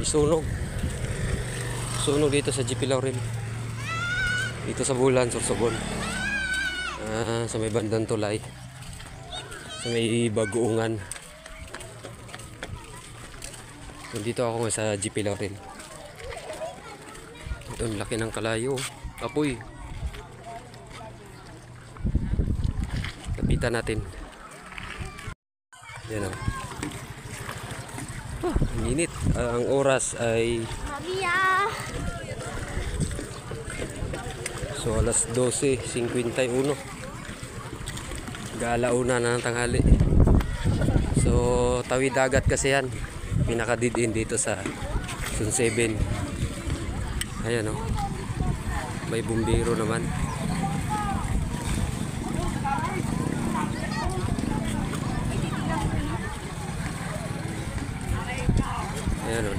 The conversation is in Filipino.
sunog. Sunog dito sa GP Laurel. Dito sa Bulan, Sorsogon. Sa may bandang tulay. Sa may bagoongan. Nandito ako nga sa GP Laurel. Ito, ang laki ng kalayo. Apoy. Kapitan natin. Yan o. Ang init. Ang oras ay so alas 12:51. Galauna na ng tanghali. So tawid dagat kasi yan. Pinaka-dead-end dito sa Zone 7. Ayan o. May bumbero naman. Ayan o.